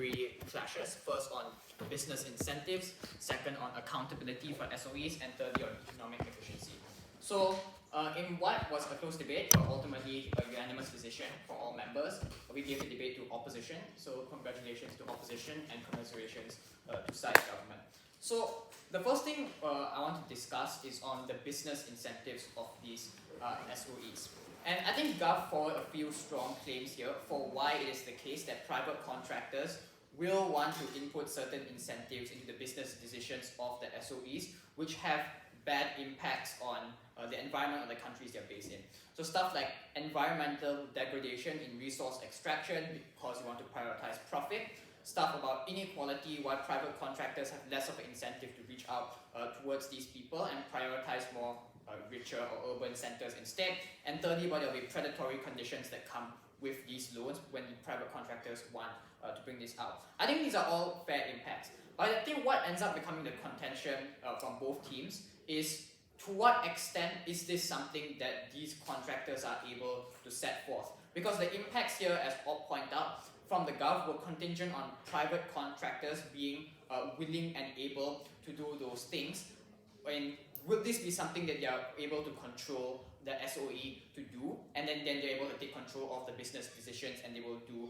three clashes. First on business incentives, second on accountability for SOEs, and thirdly on economic efficiency. So in what was a close debate, but ultimately a unanimous decision for all members, we gave the debate to opposition. So congratulations to opposition and commiserations to side government. So the first thing I want to discuss is on the business incentives of these SOEs. And I think Gov forward a few strong claims here for why it is the case that private contractors will want to input certain incentives into the business decisions of the SOEs, which have bad impacts on the environment of the countries they're based in. So stuff like environmental degradation in resource extraction because you want to prioritize profit, stuff about inequality, why private contractors have less of an incentive to reach out towards these people and prioritize more richer or urban centers instead, and thirdly, why there will be predatory conditions that come with these loans when the private contractors want to bring this out. I think these are all fair impacts, but I think what ends up becoming the contention from both teams is to what extent is this something that these contractors are able to set forth? Because the impacts here, as Bob pointed out, from the Gov were contingent on private contractors being willing and able to do those things. And will this be something that they are able to control the SOE to do, and then they're able to take control of the business decisions and they will do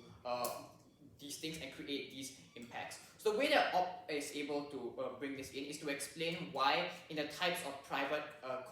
these things and create these impacts. So the way that OP is able to bring this in is to explain why in the types of private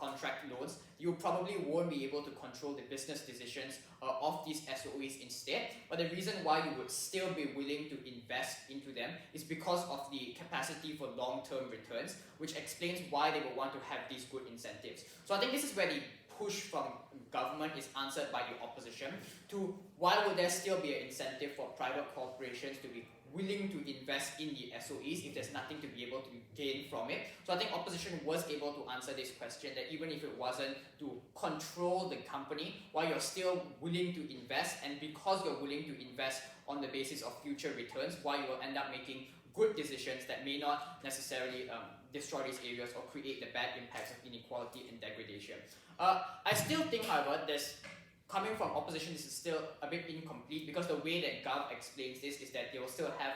contract loans, you probably won't be able to control the business decisions of these SOEs instead, but the reason why you would still be willing to invest into them is because of the capacity for long-term returns, which explains why they will want to have these good incentives. So I think this is where the push from government is answered by the opposition to why would there still be an incentive for private corporations to be willing to invest in the SOEs if there's nothing to be able to gain from it. So I think opposition was able to answer this question that even if it wasn't to control the company, why you're still willing to invest, and because you're willing to invest on the basis of future returns, why you will end up making good decisions that may not necessarily destroy these areas or create the bad impacts of inequality and degradation. I still think, however, coming from opposition, this is still a bit incomplete because the way that Gov explains this is that they will still have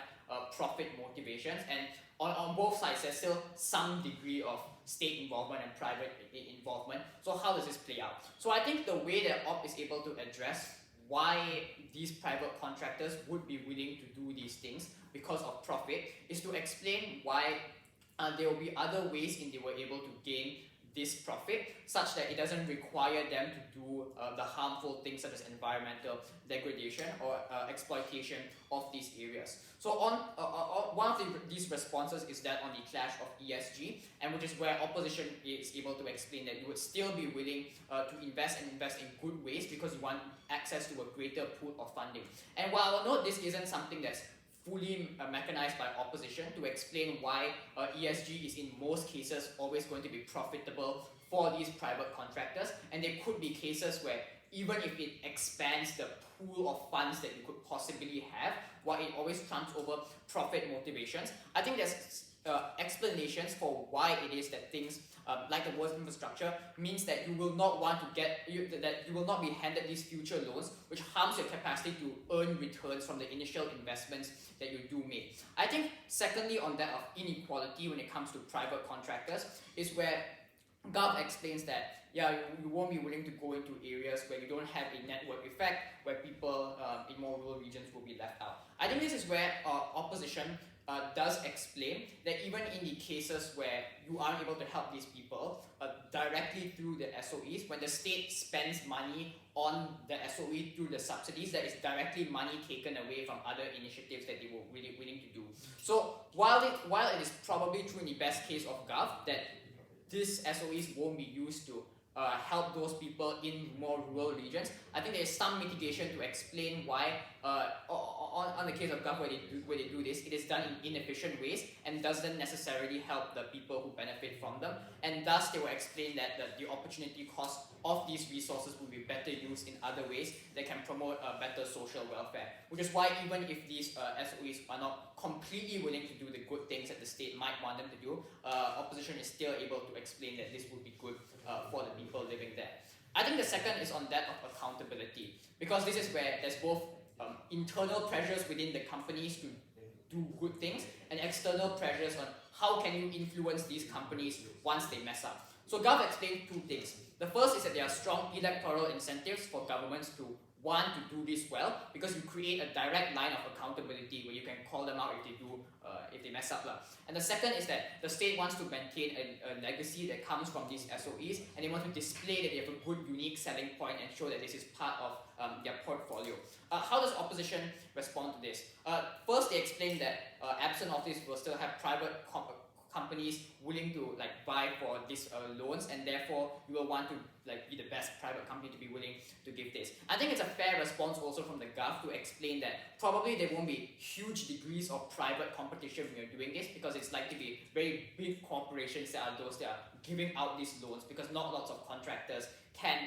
profit motivations, and on both sides there's still some degree of state involvement and private involvement. So how does this play out? So I think the way that OP is able to address why these private contractors would be willing to do these things because of profit is to explain why there will be other ways in they were able to gain this profit, such that it doesn't require them to do the harmful things such as environmental degradation or exploitation of these areas. So one of these responses is that on the clash of ESG, and which is where opposition is able to explain that you would still be willing to invest in good ways because you want access to a greater pool of funding. And while I note this isn't something that's fully mechanized by opposition to explain why ESG is in most cases always going to be profitable for these private contractors, and there could be cases where even if it expands the pool of funds that you could possibly have, while it always trumps over profit motivations, I think there's explanations for why it is that things like the world's infrastructure means that you will not want to that you will not be handed these future loans, which harms your capacity to earn returns from the initial investments that you do make. I think secondly on that of inequality when it comes to private contractors is where Gov explains that you won't be willing to go into areas where you don't have a network effect, where people in more rural regions will be left out. I think this is where opposition does explain that even in the cases where you aren't able to help these people directly through the SOEs, when the state spends money on the SOE through the subsidies, that is directly money taken away from other initiatives that they were really willing to do. So while it is probably true in the best case of Gov that these SOEs won't be used to help those people in more rural regions, I think there is some mitigation to explain why on the case of Gov where they do this, it is done in inefficient ways and doesn't necessarily help the people who benefit from them, and thus they will explain that the opportunity cost of these resources will be better used in other ways that can promote better social welfare, which is why even if these SOEs are not completely willing to do the good things that the state might want them to do, opposition is still able to explain that this would be good for the people living there. I think the second is on that of accountability, because this is where there's both internal pressures within the companies to do good things, and external pressures on how can you influence these companies once they mess up. So Gov explained two things. The first is that there are strong electoral incentives for governments to want to do this well, because you create a direct line of accountability where you can call them out if they mess up. And the second is that the state wants to maintain a legacy that comes from these SOEs, and they want to display that they have a good, unique selling point and show that this is part of their portfolio. How does opposition respond to this? First, they explained that absent of this, we'll still have private companies willing to buy for these loans, and therefore you will want to be the best private company to be willing to give this. I think it's a fair response also from the Gov to explain that probably there won't be huge degrees of private competition when you're doing this, because it's likely to be very big corporations that are those that are giving out these loans, because not lots of contractors can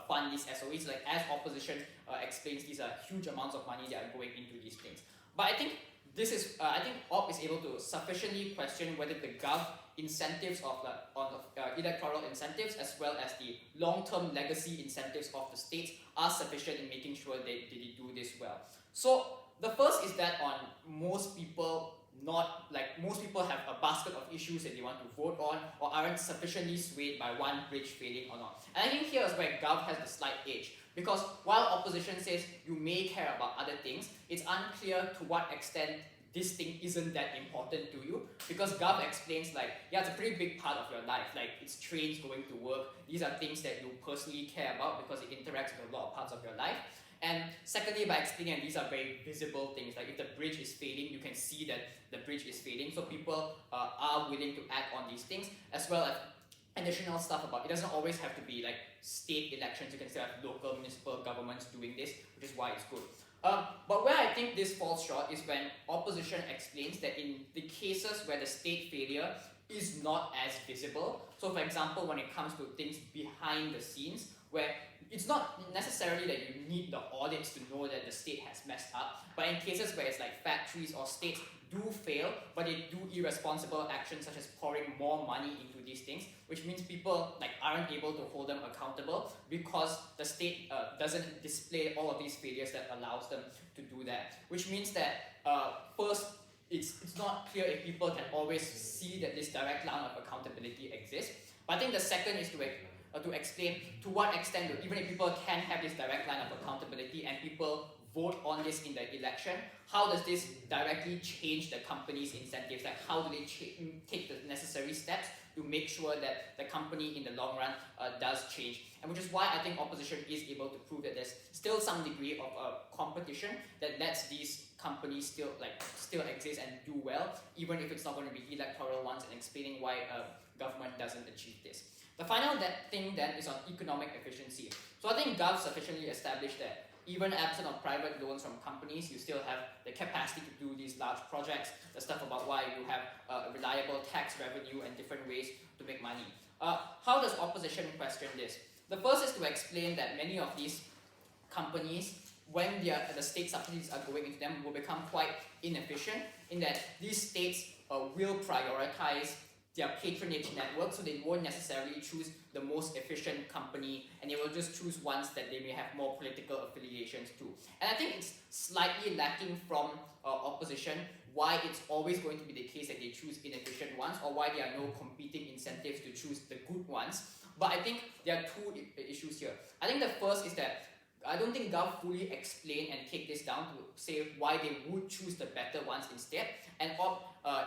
fund these SOEs. As opposition explains, these are huge amounts of money that are going into these things. But I think I think Op is able to sufficiently question whether the Gov incentives electoral incentives, as well as the long-term legacy incentives of the states, are sufficient in making sure they do this well. So the first is that on most people have a basket of issues that they want to vote on, or aren't sufficiently swayed by one bridge failing or not. And I think here is where Gov has the slight edge, because while opposition says you may care about other things, it's unclear to what extent this thing isn't that important to you, because Gov explains yeah, it's a pretty big part of your life, it's trains going to work, these are things that you personally care about because it interacts with a lot of parts of your life. And secondly, by explaining these are very visible things, if the bridge is failing, you can see that the bridge is failing, so people are willing to act on these things, as well as additional stuff about it doesn't always have to be state elections, you can still have local municipal governments doing this, which is why it's good. But where I think this falls short is when opposition explains that in the cases where the state failure is not as visible, so for example when it comes to things behind the scenes, where it's not necessarily that you need the audits to know that the state has messed up, but in cases where it's factories or states do fail, but they do irresponsible actions such as pouring more money into these things, which means people aren't able to hold them accountable because the state doesn't display all of these failures that allows them to do that. Which means that first, it's not clear if people can always see that this direct line of accountability exists. But I think the second is to explain to what extent, even if people can have this direct line of accountability and people vote on this in the election, how does this directly change the company's incentives? How do they take the necessary steps to make sure that the company in the long run does change? And which is why I think opposition is able to prove that there's still some degree of competition that lets these companies still exist and do well, even if it's not going to be electoral ones, and explaining why government doesn't achieve this. The final thing then is on economic efficiency. So I think Gov sufficiently established that even absent of private loans from companies, you still have the capacity to do these large projects, the stuff about why you have reliable tax revenue and different ways to make money. How does opposition question this? The first is to explain that many of these companies, when the state subsidies are going into them, will become quite inefficient, in that these states will prioritize their patronage network, so they won't necessarily choose the most efficient company, and they will just choose ones that they may have more political affiliations to. And I think it's slightly lacking from opposition why it's always going to be the case that they choose inefficient ones, or why there are no competing incentives to choose the good ones. But I think there are two issues here. I think the first is that I don't think Gov fully explain and take this down to say why they would choose the better ones instead, and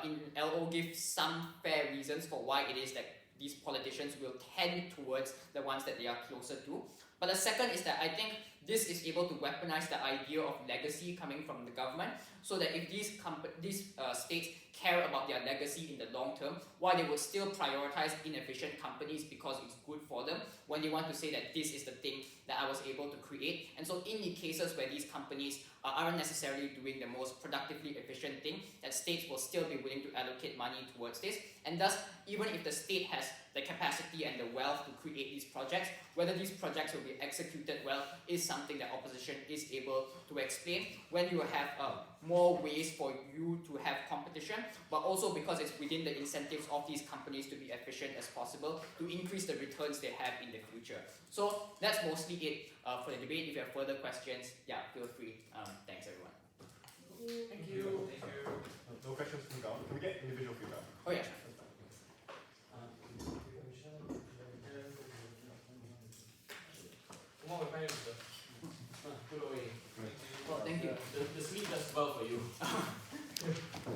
in LO give some fair reasons for why it is that these politicians will tend towards the ones that they are closer to. But the second is that I think this is able to weaponize the idea of legacy coming from the government, so that if these states care about their legacy in the long term, why they would still prioritize inefficient companies because it's good for them, when they want to say that this is the thing that I was able to create. And so in the cases where these companies aren't necessarily doing the most productively efficient thing, that states will still be willing to allocate money towards this. And thus, even if the state has the capacity and the wealth to create these projects, whether these projects will be executed well is something that opposition is able to explain, when you have more ways for you to have competition, but also because it's within the incentives of these companies to be efficient as possible, to increase the returns they have in the future. So that's mostly it for the debate. If you have further questions, yeah, feel free. Thanks everyone. Thank you. Thank you. Umar will find you later. Put away. Well, thank you. The sleep does well for you.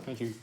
Thank you.